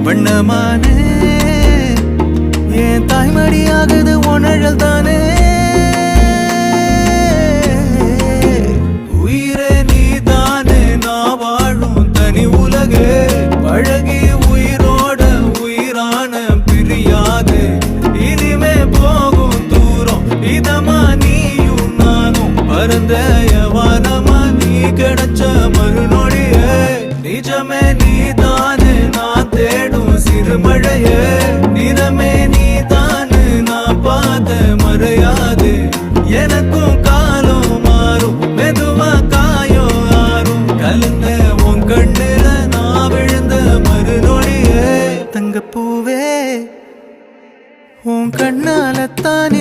வண்ணமானே என் தாய்மடியாகுது உணழல் தானே உயிரே நீ தானே நான் வாழும் தனி உலகே பழகி உயிரோட உயிரான பிரியாது இனிமே போகும் தூரம் இதமா நீயும் நானும் பரந்த வானமா நீ கிடைச்ச மறுநொடியே நிஜமே நீ தானே நான் தேடும் சிறுமழையே நிறமே நீ தானே நான் பார்த்த மறையாது எனக்கும் காலம் மாறும் மெதுவா காயம் ஆறும் கலந்த உன் கண்ணுல நான் விழுந்த மறுநொடியே தங்கப்பூவே உன் கண்ணாலத்தானே